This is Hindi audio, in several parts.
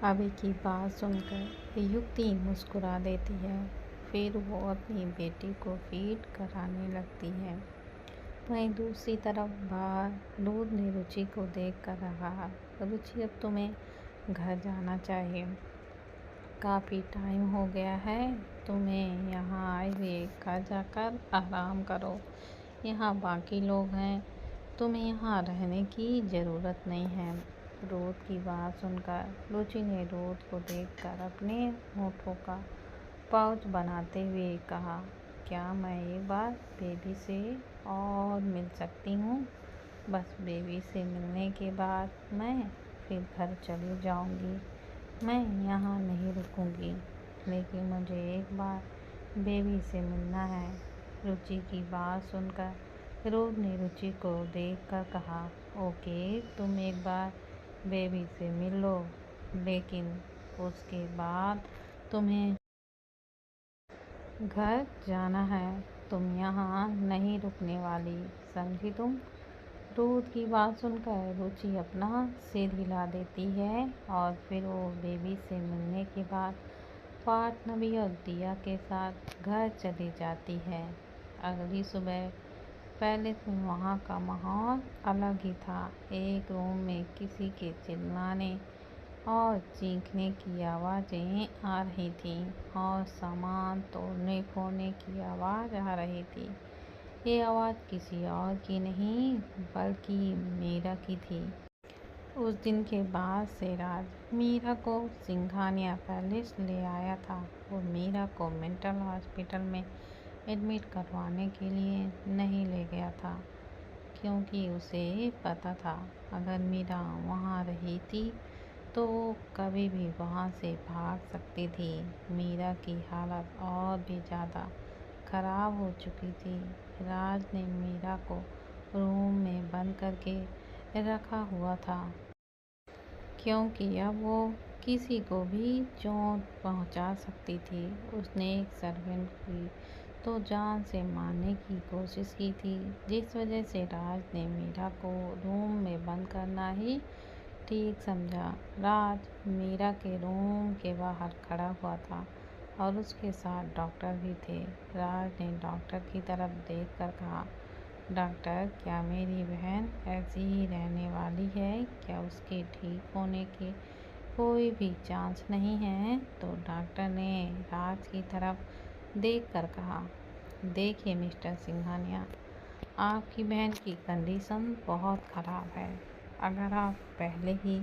अभी की बात सुनकर युक्ति मुस्कुरा देती है। फिर वो अपनी बेटी को फीड कराने लगती है। वहीं दूसरी तरफ बाहर दूध ने रुचि को देख कर रहा, रुचि अब तुम्हें घर जाना चाहिए। काफ़ी टाइम हो गया है तुम्हें यहाँ आए हुए, घर जाकर आराम करो। यहाँ बाकी लोग हैं, तुम्हें यहाँ रहने की ज़रूरत नहीं है। रोद की बात सुनकर रुचि ने रोद को देखकर अपने होठों का पाउच बनाते हुए कहा, क्या मैं एक बार बेबी से और मिल सकती हूँ? बस बेबी से मिलने के बाद मैं फिर घर चली जाऊँगी। मैं यहाँ नहीं रुकूँगी, लेकिन मुझे एक बार बेबी से मिलना है। रुचि की बात सुनकर रोद ने रुचि को देखकर कहा, ओके, तुम एक बार बेबी से मिल लो, लेकिन उसके बाद तुम्हें घर जाना है। तुम यहाँ नहीं रुकने वाली, समझी तुम? रोद की बात सुनकर रुचि अपना सिर हिला देती है और फिर वो बेबी से मिलने के बाद पार्थ, नबी और दिया के साथ घर चली जाती है। अगली सुबह पैलेस में वहाँ का माहौल अलग ही था। एक रूम में किसी के चिल्लाने और चीखने की आवाज़ें आ रही थीं और सामान तोड़ने फोड़ने की आवाज़ आ रही थी। ये आवाज़ किसी और की नहीं बल्कि मीरा की थी। उस दिन के बाद से राज मीरा को सिंघानिया पैलेस ले आया था। वो मीरा को मेंटल हॉस्पिटल में एडमिट करवाने के लिए नहीं ले गया था, क्योंकि उसे पता था अगर मीरा वहाँ रही थी तो कभी भी वहाँ से भाग सकती थी। मीरा की हालत और भी ज़्यादा खराब हो चुकी थी। राज ने मीरा को रूम में बंद करके रखा हुआ था, क्योंकि अब वो किसी को भी चोट पहुंचा सकती थी। उसने एक सर्वेंट की तो जान से मारने की कोशिश की थी, जिस वजह से राज ने मीरा को रूम में बंद करना ही ठीक समझा। राज मीरा के रूम के बाहर खड़ा हुआ था और उसके साथ डॉक्टर भी थे। राज ने डॉक्टर की तरफ देखकर कहा, डॉक्टर, क्या मेरी बहन ऐसी ही रहने वाली है? क्या उसके ठीक होने के कोई भी चांस नहीं है? तो डॉक्टर ने राज की तरफ देखकर कहा, देखिए मिस्टर सिंघानिया, आपकी बहन की कंडीशन बहुत ख़राब है। अगर आप पहले ही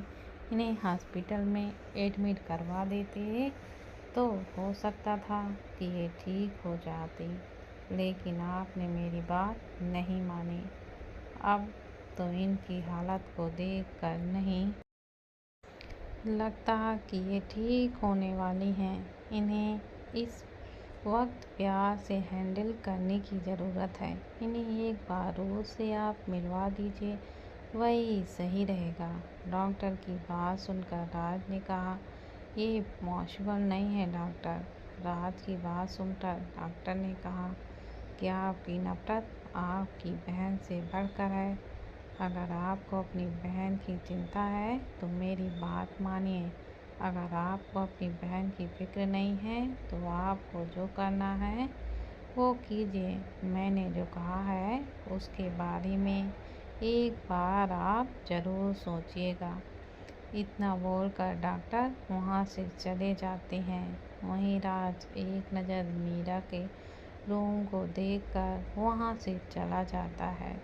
इन्हें हॉस्पिटल में एडमिट करवा देते तो हो सकता था कि ये ठीक हो जाती, लेकिन आपने मेरी बात नहीं मानी। अब तो इनकी हालत को देखकर नहीं लगता कि ये ठीक होने वाली हैं। इन्हें इस वक्त प्यार से हैंडल करने की ज़रूरत है। इन्हें एक बार रोज से आप मिलवा दीजिए, वही सही रहेगा। डॉक्टर की बात सुनकर राज ने कहा, ये पॉसिबल नहीं है डॉक्टर। राज की बात सुनकर डॉक्टर ने कहा, क्या आपकी नफरत आपकी बहन से बढ़कर है? अगर आपको अपनी बहन की चिंता है तो मेरी बात मानिए। अगर आपको अपनी बहन की फिक्र नहीं है तो आपको जो करना है वो कीजिए। मैंने जो कहा है उसके बारे में एक बार आप ज़रूर सोचिएगा। इतना बोलकर डॉक्टर वहाँ से चले जाते हैं। वहीं राज एक नज़र मीरा के रूम को देखकर वहाँ से चला जाता है।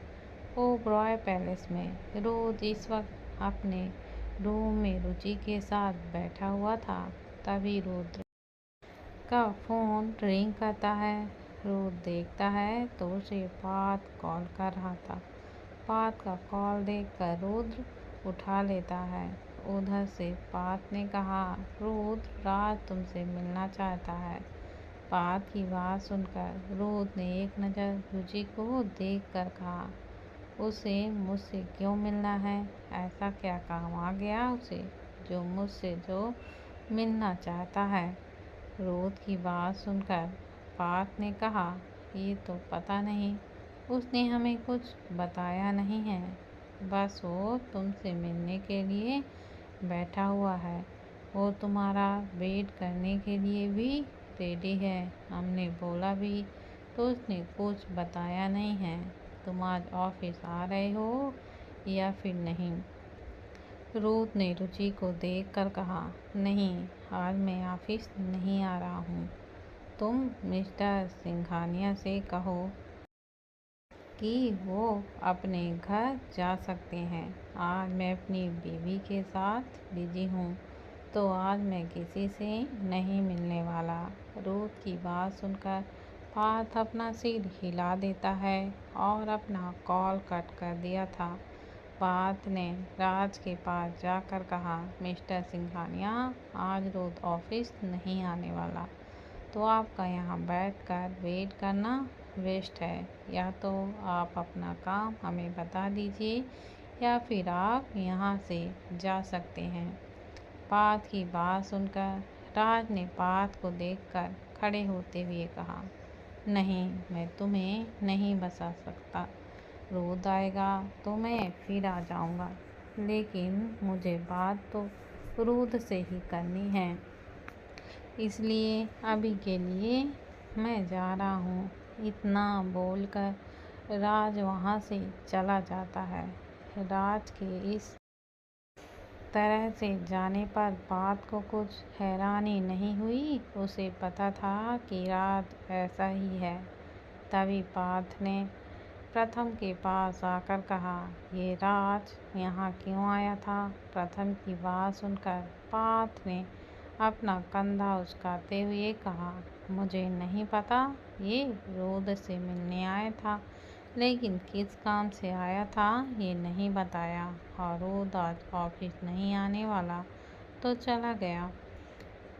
ओबरॉय पैलेस में रोज इस वक्त अपने रूम में रुचि के साथ बैठा हुआ था। तभी रुद्र का फ़ोन रिंग करता है। रुद्र देखता है तो उसे पार्थ कॉल कर रहा था। पार्थ का कॉल देखकर रुद्र उठा लेता है। उधर से पार्थ ने कहा, रुद्र, राज तुमसे मिलना चाहता है। पार्थ की बात सुनकर रुद्र ने एक नज़र रुचि को देखकर कहा, उसे मुझसे क्यों मिलना है? ऐसा क्या काम आ गया उसे जो मुझसे जो मिलना चाहता है? रोद की बात सुनकर पार्थ ने कहा, ये तो पता नहीं, उसने हमें कुछ बताया नहीं है। बस वो तुमसे मिलने के लिए बैठा हुआ है। वो तुम्हारा वेट करने के लिए भी रेडी है। हमने बोला भी तो उसने कुछ बताया नहीं है। तुम आज ऑफिस आ रहे हो या फिर नहीं? रूथ ने रुचि को देखकर कहा, नहीं, आज मैं ऑफिस नहीं आ रहा हूँ। तुम मिस्टर सिंघानिया से कहो कि वो अपने घर जा सकते हैं। आज मैं अपनी बीवी के साथ बिजी हूँ, तो आज मैं किसी से नहीं मिलने वाला। रूथ की बात सुनकर पार्थ अपना सिर हिला देता है और अपना कॉल कट कर दिया था। पार्थ ने राज के पास जाकर कहा, मिस्टर सिंघानिया, आज रूथ ऑफिस नहीं आने वाला, तो आपका यहाँ बैठकर वेट करना वेस्ट है। या तो आप अपना काम हमें बता दीजिए या फिर आप यहाँ से जा सकते हैं। पार्थ की बात सुनकर राज ने पार्थ को देखकर खड़े होते हुए कहा, नहीं, मैं तुम्हें नहीं बचा सकता। रोद आएगा तो मैं फिर आ जाऊँगा, लेकिन मुझे बात तो रूद से ही करनी है, इसलिए अभी के लिए मैं जा रहा हूँ। इतना बोलकर राज वहाँ से चला जाता है। राज के इस तरह से जाने पर पार्थ को कुछ हैरानी नहीं हुई। उसे पता था कि राज ऐसा ही है। तभी पार्थ ने प्रथम के पास आकर कहा, ये राज यहाँ क्यों आया था? प्रथम की बात सुनकर पार्थ ने अपना कंधा उचकाते हुए कहा, मुझे नहीं पता, ये रोद से मिलने आया था, लेकिन किस काम से आया था ये नहीं बताया, और रोद आज ऑफिस नहीं आने वाला तो चला गया।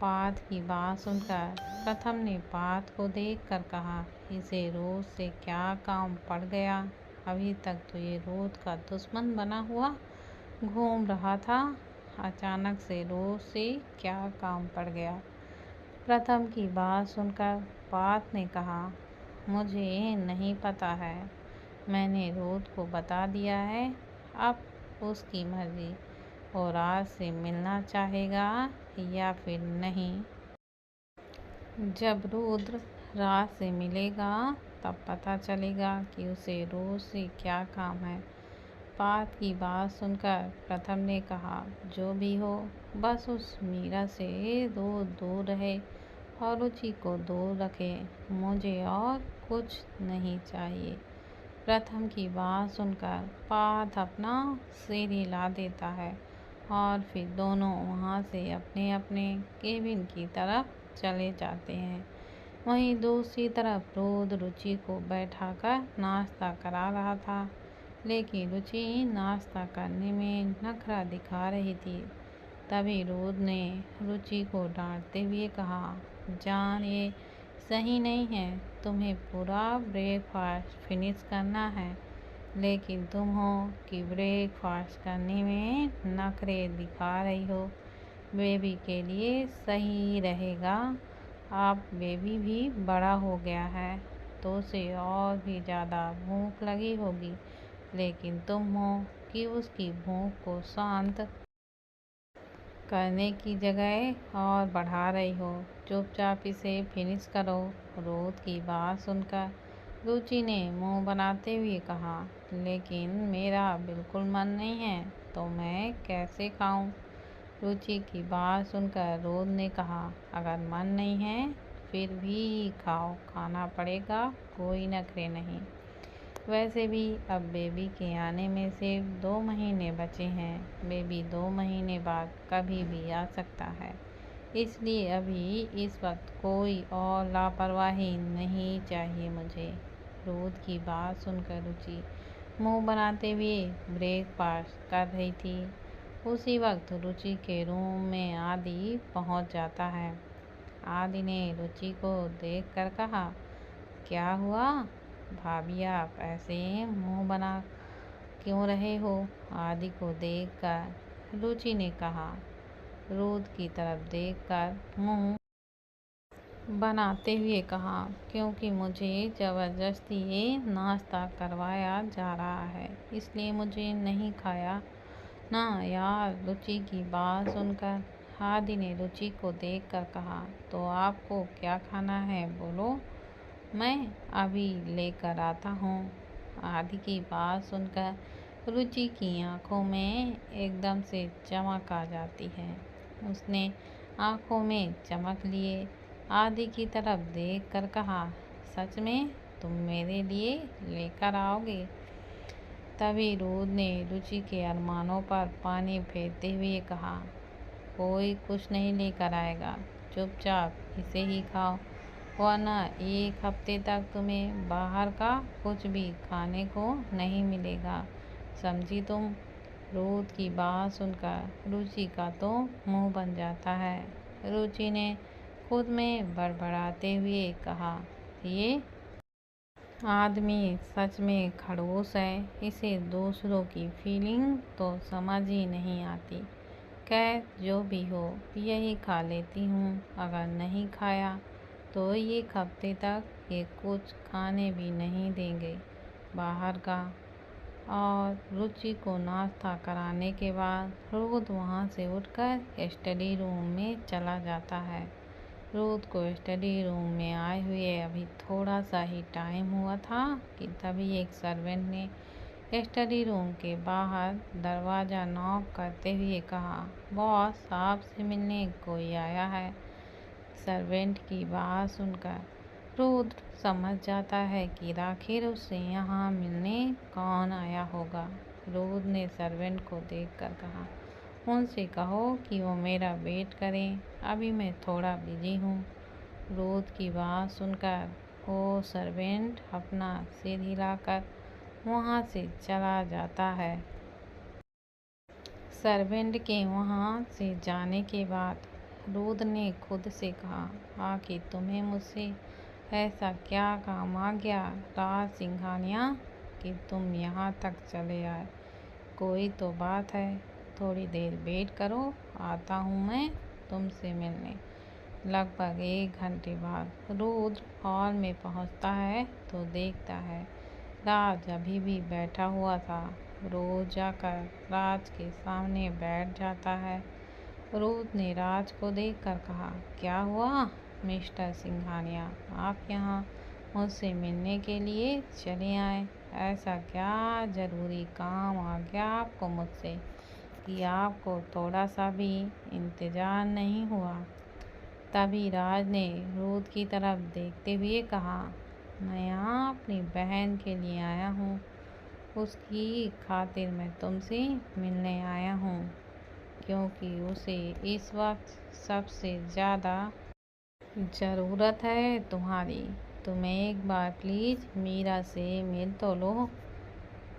पार्थ की बात सुनकर प्रथम ने पार्थ को देखकर कहा, इसे रोज से क्या काम पड़ गया? अभी तक तो ये रोज का दुश्मन बना हुआ घूम रहा था, अचानक से रोज से क्या काम पड़ गया? प्रथम की बात सुनकर पार्थ ने कहा, मुझे नहीं पता है, मैंने रोज को बता दिया है, अब उसकी मर्जी, और आज से मिलना चाहेगा या फिर नहीं। जब रुद्र राज से मिलेगा तब पता चलेगा कि उसे रोज से क्या काम है। पार्थ की बात सुनकर प्रथम ने कहा, जो भी हो, बस उस मीरा से दूर रहे और रुचि को दूर रखे, मुझे और कुछ नहीं चाहिए। प्रथम की बात सुनकर पार्थ अपना सिर हिला देता है और फिर दोनों वहाँ से अपने अपने केबिन की तरफ चले जाते हैं। वहीं दूसरी तरफ रोद रुचि को बैठाकर नाश्ता करा रहा था, लेकिन रुचि नाश्ता करने में नखरा दिखा रही थी। तभी रोद ने रुचि को डांटते हुए कहा, जान, ये सही नहीं है, तुम्हें पूरा ब्रेकफास्ट फिनिश करना है, लेकिन तुम हो कि ब्रेकफास्ट करने में नखरे दिखा रही हो। बेबी के लिए सही रहेगा, अब बेबी भी बड़ा हो गया है तो उसे और भी ज़्यादा भूख लगी होगी, लेकिन तुम हो कि उसकी भूख को शांत करने की जगह और बढ़ा रही हो। चुपचाप इसे फिनिश करो। रोद की बात सुनकर रुचि ने मुंह बनाते हुए कहा, लेकिन मेरा बिल्कुल मन नहीं है, तो मैं कैसे खाऊं? रुचि की बात सुनकर रोद ने कहा, अगर मन नहीं है फिर भी खाओ, खाना पड़ेगा, कोई नखरे नहीं। वैसे भी अब बेबी के आने में सिर्फ 2 महीने बचे हैं। बेबी 2 महीने बाद कभी भी आ सकता है, इसलिए अभी इस वक्त कोई और लापरवाही नहीं चाहिए मुझे। रोद की बात सुनकर रुचि मुंह बनाते हुए ब्रेकफास्ट कर रही थी। उसी वक्त रुचि के रूम में आदि पहुंच जाता है। आदि ने रुचि को देखकर कहा, क्या हुआ भाभी, आप ऐसे मुंह बना क्यों रहे हो? आदि को देखकर रुचि ने कहा, रोद की तरफ देखकर मुंह बनाते हुए कहा, क्योंकि मुझे ज़बरदस्ती ये नाश्ता करवाया जा रहा है, इसलिए मुझे नहीं खाया ना यार। रुचि की बात सुनकर आदि ने रुचि को देखकर कहा, तो आपको क्या खाना है बोलो, मैं अभी लेकर आता हूँ। आदि की बात सुनकर रुचि की आंखों में एकदम से चमक आ जाती है। उसने आंखों में चमक लिए आदि की तरफ देखकर कहा, सच में तुम मेरे लिए लेकर आओगे? तभी रूद ने रुचि के अरमानों पर पानी फेरते हुए कहा, कोई कुछ नहीं लेकर आएगा, चुपचाप इसे ही खाओ, वरना एक हफ्ते तक तुम्हें बाहर का कुछ भी खाने को नहीं मिलेगा, समझी तुम? रूद की बात सुनकर रुचि का तो मुंह बन जाता है। रुचि ने खुद में बड़बड़ाते हुए कहा, ये आदमी सच में खड़ूस है, इसे दूसरों की फीलिंग तो समझ ही नहीं आती। खैर जो भी हो, यही खा लेती हूँ, अगर नहीं खाया तो एक हफ्ते तक ये कुछ खाने भी नहीं देंगे बाहर का। और रुचि को नाश्ता कराने के बाद रूद वहाँ से उठकर स्टडी रूम में चला जाता है। रूद को स्टडी रूम में आए हुए अभी थोड़ा सा ही टाइम हुआ था कि तभी एक सर्वेंट ने स्टडी रूम के बाहर दरवाज़ा नॉक करते हुए कहा, बॉस आपसे मिलने कोई आया है। सर्वेंट की बात सुनकर रूद समझ जाता है कि आखिर उससे यहाँ मिलने कौन आया होगा। रूद ने सर्वेंट को देखकर कहा, उनसे कहो कि वो मेरा वेट करें, अभी मैं थोड़ा बिजी हूँ। रूद की बात सुनकर वो सर्वेंट अपना सिर हिलाकर वहाँ से चला जाता है। सर्वेंट के वहाँ से जाने के बाद रूद ने खुद से कहा, आखिर तुम्हें मुझसे ऐसा क्या काम आ गया राज सिंघानिया कि तुम यहाँ तक चले आए? कोई तो बात है, थोड़ी देर वेट करो, आता हूँ मैं तुमसे मिलने। लगभग 1 घंटे बाद रूद हॉल में पहुँचता है तो देखता है राज अभी भी बैठा हुआ था। रूद जाकर राज के सामने बैठ जाता है। रूद ने राज को देखकर कहा, क्या हुआ मिस्टर सिंघानिया, आप यहाँ मुझसे मिलने के लिए चले आए? ऐसा क्या ज़रूरी काम आ गया आपको मुझसे कि आपको थोड़ा सा भी इंतज़ार नहीं हुआ? तभी राज ने रूद की तरफ देखते हुए कहा, मैं यहाँ अपनी बहन के लिए आया हूँ, उसकी खातिर मैं तुमसे मिलने आया हूँ, क्योंकि उसे इस वक्त सबसे ज़्यादा ज़रूरत है तुम्हारी। तुम एक बार प्लीज़ मीरा से मिल तो लो।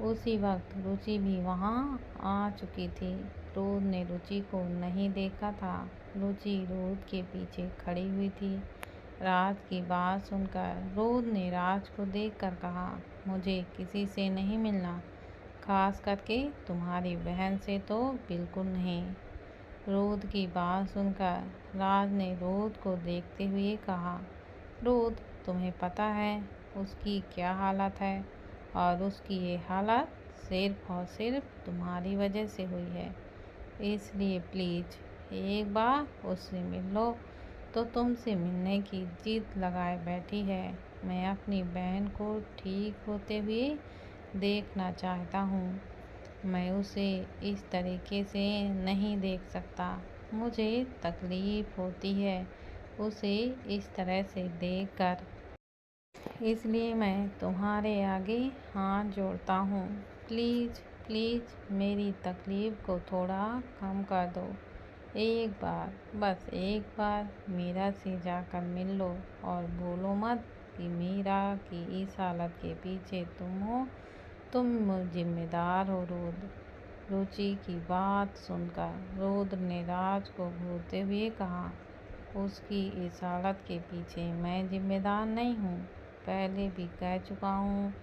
उसी वक्त रुचि भी वहाँ आ चुकी थी। रूद ने रुचि को नहीं देखा था। रुचि रूद के पीछे खड़ी हुई थी। राज की बात सुनकर रूद ने राज को देखकर कहा, मुझे किसी से नहीं मिलना, खास करके तुम्हारी बहन से तो बिल्कुल नहीं। रूद की बात सुनकर राज ने रूद को देखते हुए कहा, रूद तुम्हें पता है उसकी क्या हालत है, और उसकी ये हालत सिर्फ और सिर्फ तुम्हारी वजह से हुई है, इसलिए प्लीज़ एक बार उससे मिल लो। तो तुमसे मिलने की जिद लगाए बैठी है। मैं अपनी बहन को ठीक होते हुए देखना चाहता हूँ। मैं उसे इस तरीके से नहीं देख सकता। मुझे तकलीफ़ होती है उसे इस तरह से देखकर, इसलिए मैं तुम्हारे आगे हाथ जोड़ता हूँ। प्लीज़ प्लीज़ मेरी तकलीफ़ को थोड़ा कम कर दो। एक बार, बस एक बार मीरा से जाकर मिल लो, और भूलो मत कि मीरा की इस हालत के पीछे तुम हो। तुम जिम्मेदार हो रूद। रुचि की बात सुनकर रूद ने राज को घूरते हुए कहा, उसकी इस हालत के पीछे मैं जिम्मेदार नहीं हूँ। पहले भी कह चुका हूँ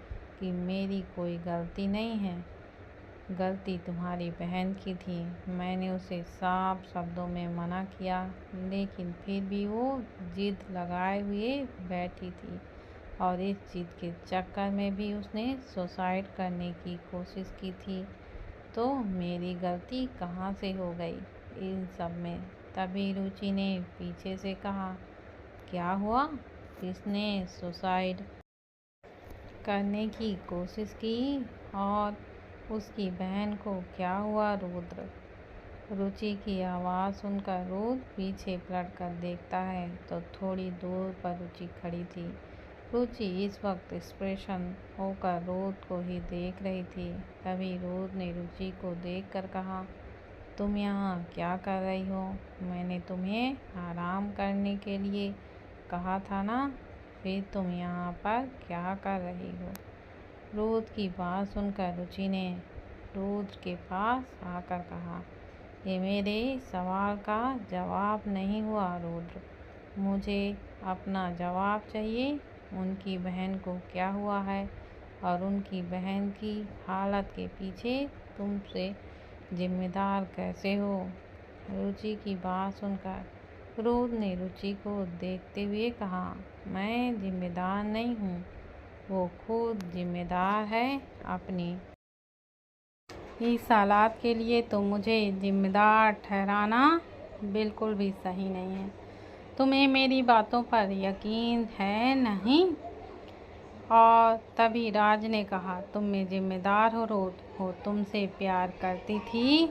कि मेरी कोई गलती नहीं है। गलती तुम्हारी बहन की थी। मैंने उसे साफ शब्दों में मना किया, लेकिन फिर भी वो जिद लगाए हुए बैठी थी, और इस जिद के चक्कर में भी उसने सुसाइड करने की कोशिश की थी। तो मेरी गलती कहाँ से हो गई इन सब में? तभी रुचि ने पीछे से कहा, क्या हुआ? किसने सुसाइड करने की कोशिश की? और उसकी बहन को क्या हुआ? रुद्र रुचि की आवाज़ सुनकर रुद्र पीछे पलट कर देखता है तो थोड़ी दूर पर रुचि खड़ी थी। रुचि इस वक्त एक्सप्रेशन होकर रुद्र को ही देख रही थी। तभी रुद्र ने रुचि को देखकर कहा, तुम यहाँ क्या कर रही हो? मैंने तुम्हें आराम करने के लिए कहा था ना, फिर तुम यहाँ पर क्या कर रही हो? रुद्र की बात सुनकर रुचि ने रुद्र के पास आकर कहा, ये मेरे सवाल का जवाब नहीं हुआ रुद्र, मुझे अपना जवाब चाहिए। उनकी बहन को क्या हुआ है और उनकी बहन की हालत के पीछे तुमसे जिम्मेदार कैसे हो? रुचि की बात सुनकर रुद्र ने रुचि को देखते हुए कहा, मैं जिम्मेदार नहीं हूँ, वो खुद जिम्मेदार है अपनी इस हालात के लिए, तो मुझे जिम्मेदार ठहराना बिल्कुल भी सही नहीं है। तुम्हें मेरी बातों पर यकीन है नहीं? और तभी राज ने कहा, तुम में जिम्मेदार हो रोज हो, तुमसे प्यार करती थी,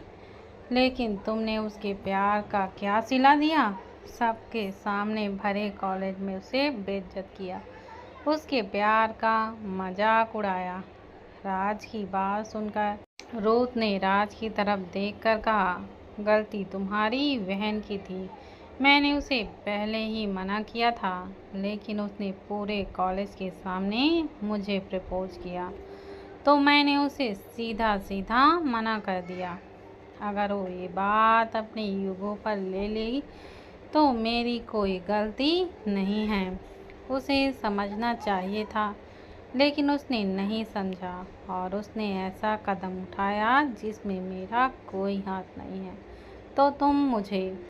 लेकिन तुमने उसके प्यार का क्या सिला दिया? सबके सामने भरे कॉलेज में उसे बेइज्जत किया, उसके प्यार का मजाक उड़ाया। राज की बात सुनकर रोहित ने राज की तरफ देखकर कहा, गलती तुम्हारी बहन की थी, मैंने उसे पहले ही मना किया था, लेकिन उसने पूरे कॉलेज के सामने मुझे प्रपोज किया तो मैंने उसे सीधा सीधा मना कर दिया। अगर वो ये बात अपने ईगो पर ले ली तो मेरी कोई गलती नहीं है, उसे समझना चाहिए था, लेकिन उसने नहीं समझा और उसने ऐसा कदम उठाया जिसमें मेरा कोई हाथ नहीं है। तो तुम मुझे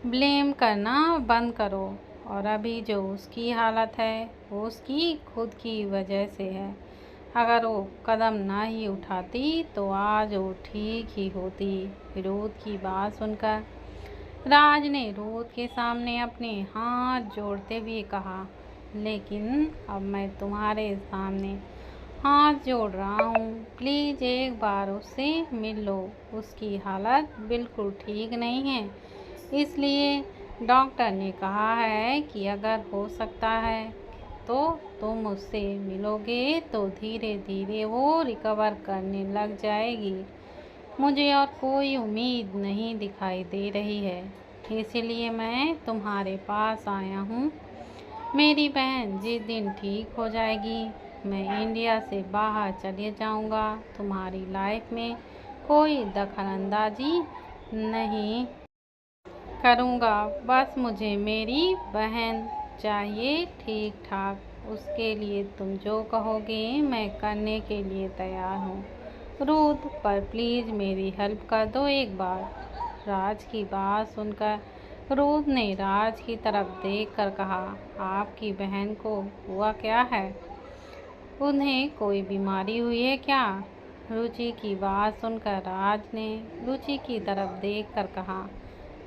ब्लेम करना बंद करो, और अभी जो उसकी हालत है वो उसकी खुद की वजह से है। अगर वो कदम ना ही उठाती तो आज वो ठीक ही होती। विरोध की बात सुनकर राज ने रोहित के सामने अपने हाथ जोड़ते हुए कहा, लेकिन अब मैं तुम्हारे सामने हाथ जोड़ रहा हूँ, प्लीज़ एक बार उससे मिल लो, उसकी हालत बिल्कुल ठीक नहीं है, इसलिए डॉक्टर ने कहा है कि अगर हो सकता है तो तुम उससे मिलोगे तो धीरे धीरे वो रिकवर करने लग जाएगी। मुझे और कोई उम्मीद नहीं दिखाई दे रही है, इसीलिए मैं तुम्हारे पास आया हूँ। मेरी बहन जिस दिन ठीक हो जाएगी मैं इंडिया से बाहर चले जाऊँगा, तुम्हारी लाइफ में कोई दखलंदाजी नहीं करूँगा, बस मुझे मेरी बहन चाहिए ठीक ठाक, उसके लिए तुम जो कहोगे मैं करने के लिए तैयार हूँ। रुद्र, पर प्लीज़ मेरी हेल्प कर दो एक बार। राज की बात सुनकर रुद्र ने राज की तरफ देखकर कहा, आपकी बहन को हुआ क्या है? उन्हें कोई बीमारी हुई है क्या? रुचि की बात सुनकर राज ने रुचि की तरफ देखकर कहा,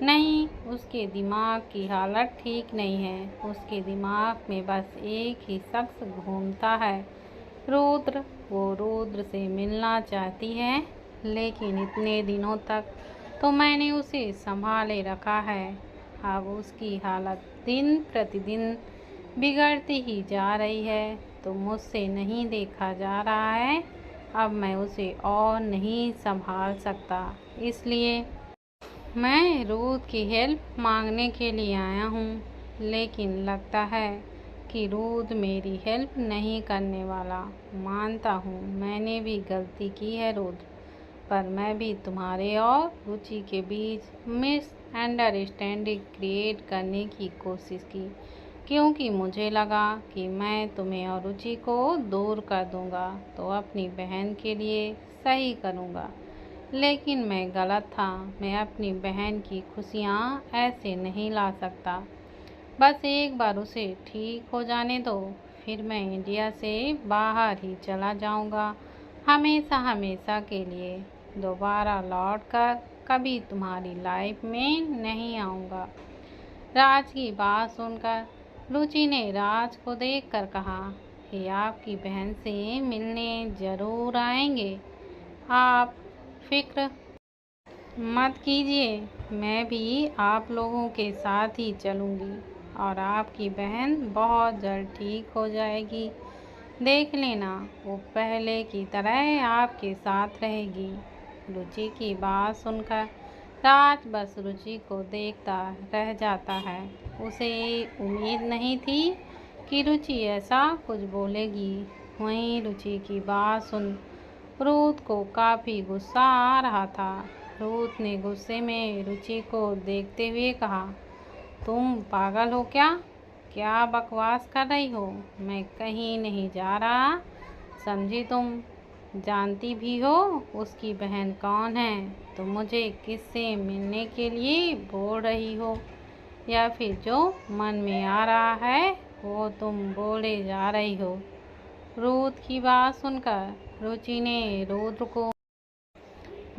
नहीं, उसके दिमाग की हालत ठीक नहीं है, उसके दिमाग में बस एक ही शख्स घूमता है, रुद्र। वो रुद्र से मिलना चाहती है, लेकिन इतने दिनों तक तो मैंने उसे संभाले रखा है, अब उसकी हालत दिन प्रतिदिन बिगड़ती ही जा रही है, तो मुझसे नहीं देखा जा रहा है, अब मैं उसे और नहीं संभाल सकता, इसलिए मैं रुद्र की हेल्प मांगने के लिए आया हूँ, लेकिन लगता है कि रुद्र मेरी हेल्प नहीं करने वाला। मानता हूँ मैंने भी गलती की है रुद्र, पर मैं भी तुम्हारे और रुचि के बीच मिसअंडरस्टैंडिंग क्रिएट करने की कोशिश की, क्योंकि मुझे लगा कि मैं तुम्हें और रुचि को दूर कर दूंगा तो अपनी बहन के लिए सही करूंगा, लेकिन मैं गलत था। मैं अपनी बहन की खुशियाँ ऐसे नहीं ला सकता। बस एक बार उसे ठीक हो जाने दो, फिर मैं इंडिया से बाहर ही चला जाऊंगा, हमेशा हमेशा के लिए। दोबारा लौट कर कभी तुम्हारी लाइफ में नहीं आऊँगा। राज की बात सुनकर रुचि ने राज को देखकर कहा कि आपकी बहन से मिलने ज़रूर आएंगे, आप फिक्र मत कीजिए, मैं भी आप लोगों के साथ ही चलूँगी और आपकी बहन बहुत जल्द ठीक हो जाएगी। देख लेना, वो पहले की तरह आपके साथ रहेगी। रुचि की बात सुनकर राज बस रुचि को देखता रह जाता है। उसे उम्मीद नहीं थी कि रुचि ऐसा कुछ बोलेगी। वहीं रुचि की बात सुन रूथ को काफ़ी गुस्सा आ रहा था। रूथ ने गुस्से में रुचि को देखते हुए कहा, तुम पागल हो क्या? क्या बकवास कर रही हो? मैं कहीं नहीं जा रहा, समझी तुम? जानती भी हो उसकी बहन कौन है? तो मुझे किससे मिलने के लिए बोल रही हो, या फिर जो मन में आ रहा है वो तुम बोले जा रही हो? रूथ की बात सुनकर रुचि ने रूथ को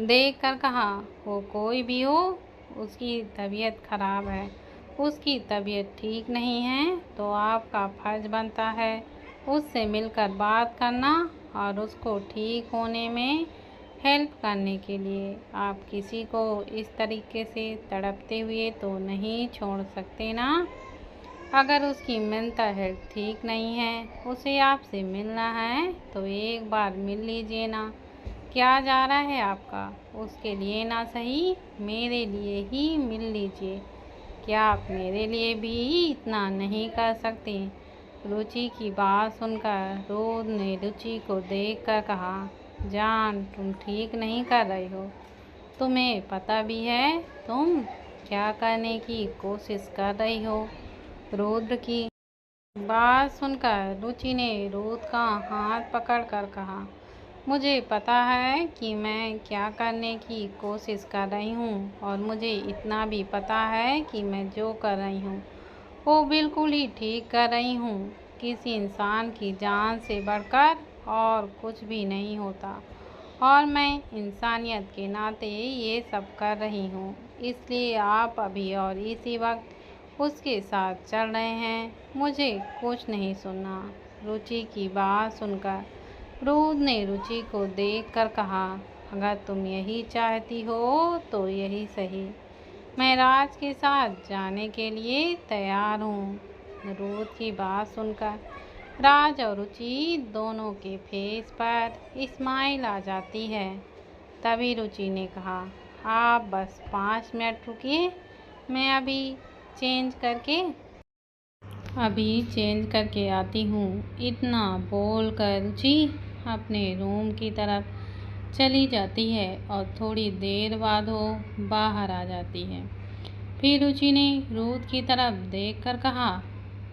देख कर कहा, वो कोई भी हो, उसकी तबीयत खराब है, उसकी तबीयत ठीक नहीं है, तो आपका फर्ज बनता है उससे मिलकर बात करना और उसको ठीक होने में हेल्प करने के लिए। आप किसी को इस तरीके से तड़पते हुए तो नहीं छोड़ सकते ना। अगर उसकी मेंटल हेल्थ ठीक नहीं है, उसे आपसे मिलना है तो एक बार मिल लीजिए ना। क्या जा रहा है आपका? उसके लिए ना सही, मेरे लिए ही मिल लीजिए। क्या आप मेरे लिए भी इतना नहीं कर सकते? रुचि की बात सुनकर रूथ ने रुचि को देखकर कहा, जान, तुम ठीक नहीं कर रही हो। तुम्हें पता भी है तुम क्या करने की कोशिश कर रही हो? रुद्र की बात सुनकर रुचि ने रूथ का हाथ पकड़कर कहा, मुझे पता है कि मैं क्या करने की कोशिश कर रही हूँ, और मुझे इतना भी पता है कि मैं जो कर रही हूँ वो बिल्कुल ही ठीक कर रही हूँ। किसी इंसान की जान से बढ़कर और कुछ भी नहीं होता, और मैं इंसानियत के नाते ये सब कर रही हूँ। इसलिए आप अभी और इसी वक्त उसके साथ चल रहे हैं। मुझे कुछ नहीं सुनना। रुचि की बात सुनकर रूथ ने रुचि को देखकर कहा, अगर तुम यही चाहती हो तो यही सही, मैं राज के साथ जाने के लिए तैयार हूँ। रूथ की बात सुनकर राज और रुचि दोनों के फेस पर स्माइल आ जाती है। तभी रुचि ने कहा, आप बस 5 मिनट रुकिए, मैं अभी चेंज करके आती हूँ। इतना बोल कर रुचि अपने रूम की तरफ चली जाती है और थोड़ी देर बाद वो बाहर आ जाती है। फिर रुचि ने रूथ की तरफ देखकर कहा,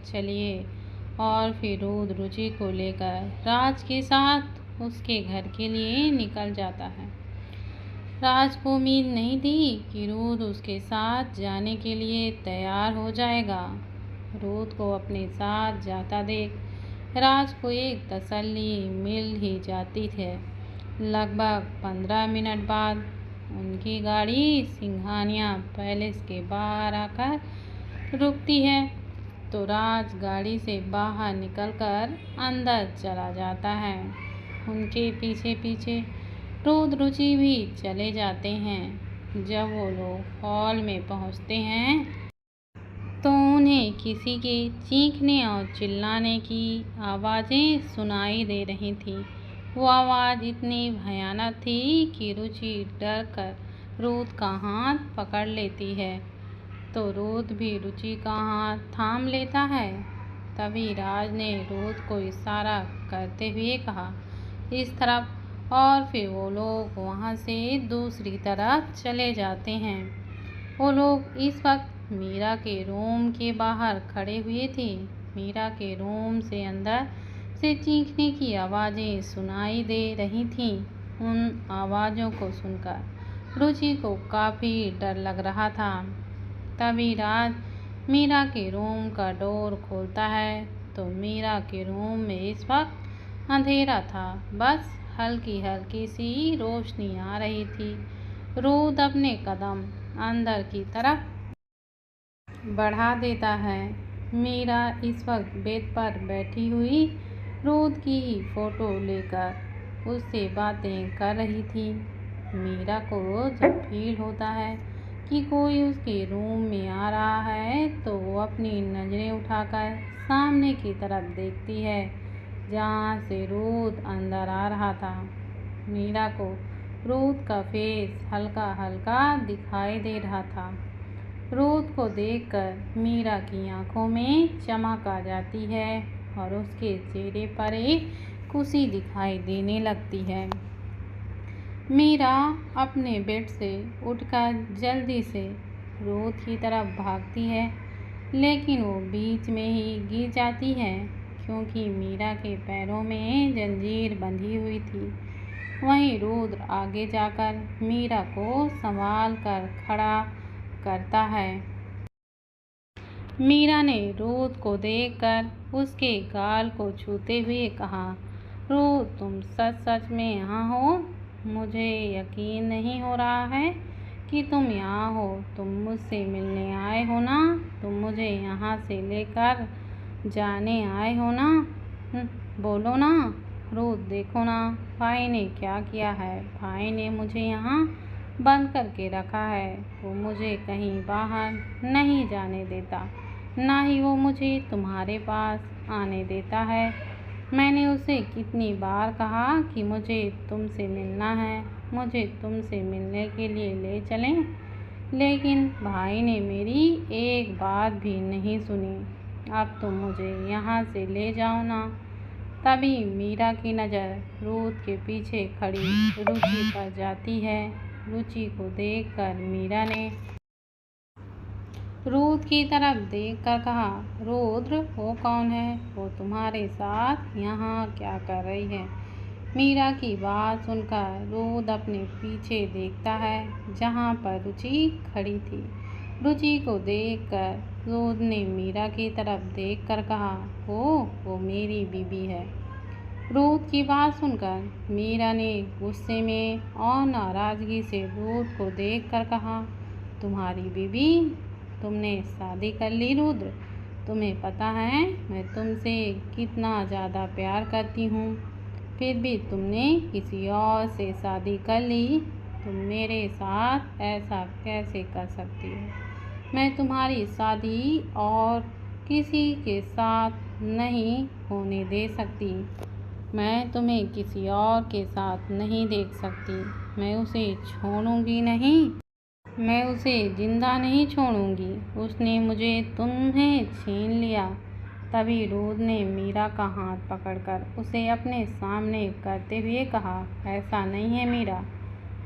चलिए। और फिर रूथ रुचि को लेकर राज के साथ उसके घर के लिए निकल जाता है। राज को उम्मीद नहीं थी कि रूथ उसके साथ जाने के लिए तैयार हो जाएगा। रूथ को अपने साथ जाता देख राज को एक तसल्ली मिल ही जाती है। लगभग 15 मिनट बाद उनकी गाड़ी सिंघानिया पैलेस के बाहर आकर रुकती है, तो राज गाड़ी से बाहर निकलकर अंदर चला जाता है। उनके पीछे पीछे रूथ रुचि भी चले जाते हैं। जब वो लोग हॉल में पहुंचते हैं तो उन्हें किसी के चीखने और चिल्लाने की आवाज़ें सुनाई दे रही थी। वो आवाज़ इतनी भयानक थी कि रुचि डर कर रूथ का हाथ पकड़ लेती है, तो रूथ भी रुचि का हाथ थाम लेता है। तभी राज ने रूथ को इशारा करते हुए कहा, इस तरफ, और फिर वो लोग वहाँ से दूसरी तरफ चले जाते हैं। वो लोग इस वक्त मीरा के रूम के बाहर खड़े हुए थे। मीरा के रूम से अंदर से चीखने की आवाज़ें सुनाई दे रही थीं। उन आवाज़ों को सुनकर रुचि को काफ़ी डर लग रहा था। तभी राज मीरा के रूम का डोर खोलता है, तो मीरा के रूम में इस वक्त अंधेरा था, बस हल्की हल्की सी रोशनी आ रही थी। रुद्र अपने कदम अंदर की तरफ बढ़ा देता है। मीरा इस वक्त बेड पर बैठी हुई रुद्र की फोटो लेकर उससे बातें कर रही थी। मीरा को जब फील होता है कि कोई उसके रूम में आ रहा है तो वो अपनी नज़रें उठाकर सामने की तरफ देखती है जहाँ से रुद्र अंदर आ रहा था। मीरा को रुद्र का फेस हल्का हल्का दिखाई दे रहा था। रुद्र को देखकर मीरा की आंखों में चमक आ जाती है और उसके चेहरे पर एक खुशी दिखाई देने लगती है। मीरा अपने बेड से उठकर जल्दी से रुद्र की तरफ भागती है, लेकिन वो बीच में ही गिर जाती है क्योंकि मीरा के पैरों में जंजीर बंधी हुई थी। वहीं रुद्र आगे जाकर मीरा को संभाल कर खड़ा करता है। मीरा ने रुद्र को देखकर उसके गाल को छूते हुए कहा, रुद्र तुम सच सच में यहाँ हो? मुझे यकीन नहीं हो रहा है कि तुम यहाँ हो। तुम मुझसे मिलने आए हो ना? तुम मुझे यहाँ से लेकर जाने आए हो ना? बोलो ना। रुद्र देखो ना भाई ने क्या किया है। भाई ने मुझे यहाँ बंद करके रखा है। वो मुझे कहीं बाहर नहीं जाने देता, ना ही वो मुझे तुम्हारे पास आने देता है। मैंने उसे कितनी बार कहा कि मुझे तुमसे मिलना है, मुझे तुमसे मिलने के लिए ले चलें, लेकिन भाई ने मेरी एक बात भी नहीं सुनी। अब तुम मुझे यहाँ से ले जाओ ना। तभी मीरा की नज़र रुद्र के पीछे खड़ी रुचि पर जाती है। रुचि को देखकर मीरा ने रुद्र की तरफ देखकर कहा, रुद्र वो कौन है? वो तुम्हारे साथ यहाँ क्या कर रही है? मीरा की बात सुनकर रुद्र अपने पीछे देखता है जहाँ पर रुचि खड़ी थी। रुचि को देखकर रुद्र ने मीरा की तरफ देखकर कहा, वो मेरी बीबी है। रुद्र की बात सुनकर मीरा ने गुस्से में और नाराज़गी से रुद्र को देखकर कहा, तुम्हारी बीबी? तुमने शादी कर ली रुद्र? तुम्हें पता है मैं तुमसे कितना ज़्यादा प्यार करती हूँ, फिर भी तुमने किसी और से शादी कर ली। तुम मेरे साथ ऐसा कैसे कर सकती हो? मैं तुम्हारी शादी और किसी के साथ नहीं होने दे सकती। मैं तुम्हें किसी और के साथ नहीं देख सकती। मैं उसे छोड़ूंगी नहीं। मैं उसे जिंदा नहीं छोड़ूंगी। उसने मुझे तुम्हें छीन लिया। तभी रुद्र ने मीरा का हाथ पकड़कर उसे अपने सामने करते हुए कहा, ऐसा नहीं है मीरा,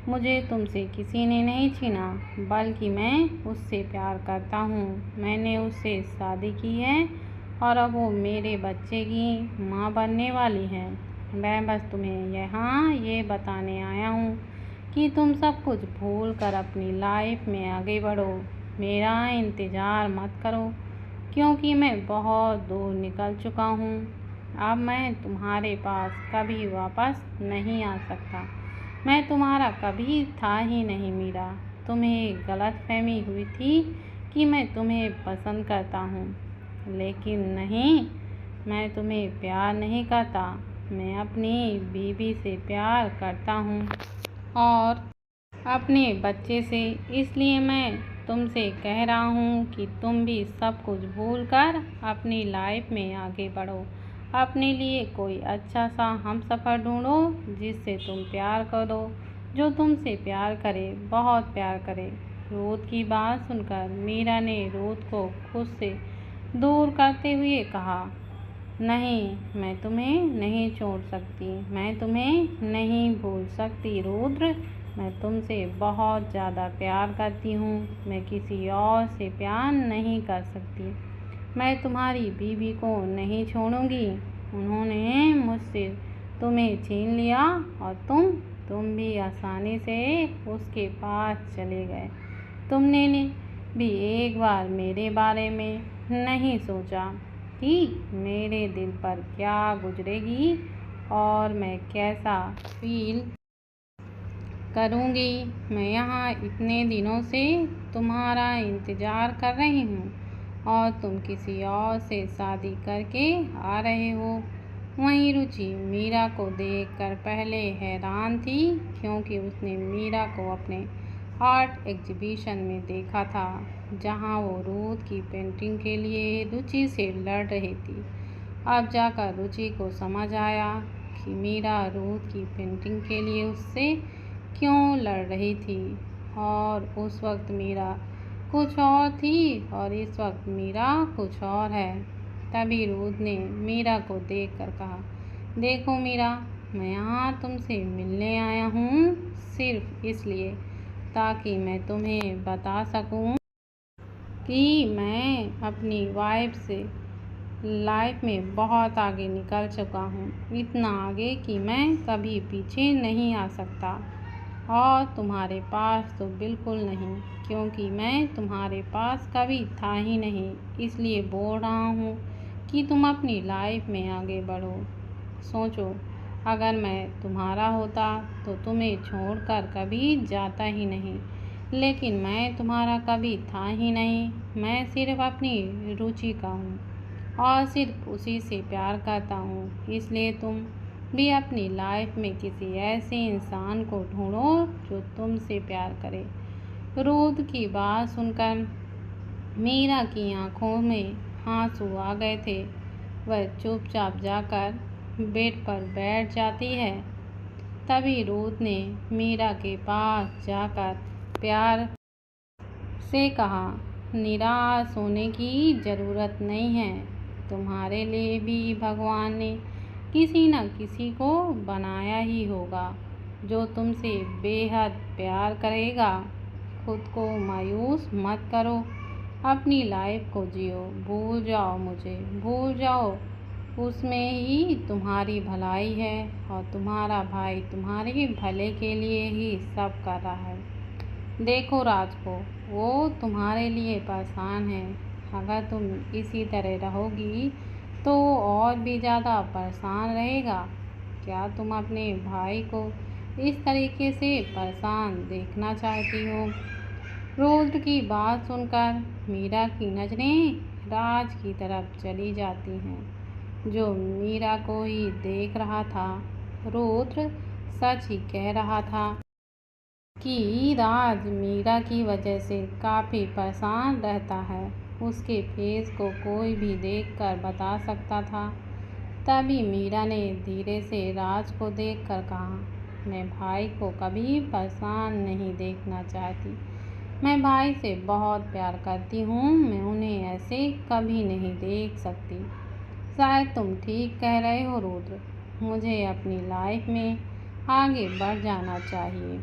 मुझे तुमसे किसी ने नहीं छीना, बल्कि मैं उससे प्यार करता हूँ। मैंने उससे शादी की है और अब वो मेरे बच्चे की माँ बनने वाली है। मैं बस तुम्हें यहाँ ये बताने आया हूँ कि तुम सब कुछ भूल कर अपनी लाइफ में आगे बढ़ो। मेरा इंतज़ार मत करो क्योंकि मैं बहुत दूर निकल चुका हूँ। अब मैं तुम्हारे पास कभी वापस नहीं आ सकता। मैं तुम्हारा कभी था ही नहीं मीरा। तुम्हें गलतफहमी हुई थी कि मैं तुम्हें पसंद करता हूँ, लेकिन नहीं, मैं तुम्हें प्यार नहीं करता। मैं अपनी बीवी से प्यार करता हूँ और अपने बच्चे से। इसलिए मैं तुमसे कह रहा हूँ कि तुम भी सब कुछ भूल कर अपनी लाइफ में आगे बढ़ो। अपने लिए कोई अच्छा सा हमसफ़र ढूंढो जिससे तुम प्यार करो, जो तुमसे प्यार करे, बहुत प्यार करे। रुद्र की बात सुनकर मीरा ने रुद्र को खुद से दूर करते हुए कहा, नहीं, मैं तुम्हें नहीं छोड़ सकती। मैं तुम्हें नहीं भूल सकती रुद्र। मैं तुमसे बहुत ज़्यादा प्यार करती हूँ। मैं किसी और से प्यार नहीं कर सकती। मैं तुम्हारी बीवी को नहीं छोड़ूंगी। उन्होंने मुझसे तुम्हें छीन लिया और तुम भी आसानी से उसके पास चले गए। तुमने भी एक बार मेरे बारे में नहीं सोचा कि मेरे दिल पर क्या गुजरेगी और मैं कैसा फील करूँगी। मैं यहाँ इतने दिनों से तुम्हारा इंतज़ार कर रही हूँ और तुम किसी और से शादी करके आ रहे हो। वहीं रुचि मीरा को देखकर पहले हैरान थी, क्योंकि उसने मीरा को अपने आर्ट एग्जीबिशन में देखा था, जहाँ वो रूथ की पेंटिंग के लिए रुचि से लड़ रही थी। अब जाकर रुचि को समझ आया कि मीरा रूथ की पेंटिंग के लिए उससे क्यों लड़ रही थी, और उस वक्त मीरा कुछ और थी और इस वक्त मीरा कुछ और है। तभी रूथ ने मीरा को देखकर कहा, देखो मीरा, मैं यहाँ तुमसे मिलने आया हूँ सिर्फ इसलिए ताकि मैं तुम्हें बता सकूँ कि मैं अपनी लाइफ में बहुत आगे निकल चुका हूँ, इतना आगे कि मैं कभी पीछे नहीं आ सकता, और तुम्हारे पास तो बिल्कुल नहीं, क्योंकि मैं तुम्हारे पास कभी था ही नहीं। इसलिए बोल रहा हूँ कि तुम अपनी लाइफ में आगे बढ़ो। सोचो, अगर मैं तुम्हारा होता तो तुम्हें छोड़कर कभी जाता ही नहीं, लेकिन मैं तुम्हारा कभी था ही नहीं। मैं सिर्फ अपनी रुचि का हूँ और सिर्फ उसी से प्यार करता हूँ। इसलिए तुम भी अपनी लाइफ में किसी ऐसे इंसान को ढूंढो जो तुमसे प्यार करे। रूथ की बात सुनकर मीरा की आंखों में आंसू आ गए थे। वह चुपचाप जाकर बेड पर बैठ जाती है। तभी रूथ ने मीरा के पास जाकर प्यार से कहा, निराश होने की ज़रूरत नहीं है। तुम्हारे लिए भी भगवान ने किसी न किसी को बनाया ही होगा जो तुमसे बेहद प्यार करेगा। खुद को मायूस मत करो, अपनी लाइफ को जियो। भूल जाओ मुझे, भूल जाओ, उसमें ही तुम्हारी भलाई है और तुम्हारा भाई तुम्हारे भले के लिए ही सब कर रहा है। देखो राज को, वो तुम्हारे लिए परेशान है। अगर तुम इसी तरह रहोगी तो और भी ज़्यादा परेशान रहेगा। क्या तुम अपने भाई को इस तरीके से परेशान देखना चाहती हो? रूथ की बात सुनकर मीरा की नज़रें राज की तरफ चली जाती हैं, जो मीरा को ही देख रहा था। रूथ सच ही कह रहा था कि राज मीरा की वजह से काफ़ी परेशान रहता है। उसके फेस को कोई भी देखकर बता सकता था। तभी मीरा ने धीरे से राज को देखकर कहा, मैं भाई को कभी परेशान नहीं देखना चाहती। मैं भाई से बहुत प्यार करती हूँ। मैं उन्हें ऐसे कभी नहीं देख सकती। शायद तुम ठीक कह रहे हो रुद्र, मुझे अपनी लाइफ में आगे बढ़ जाना चाहिए।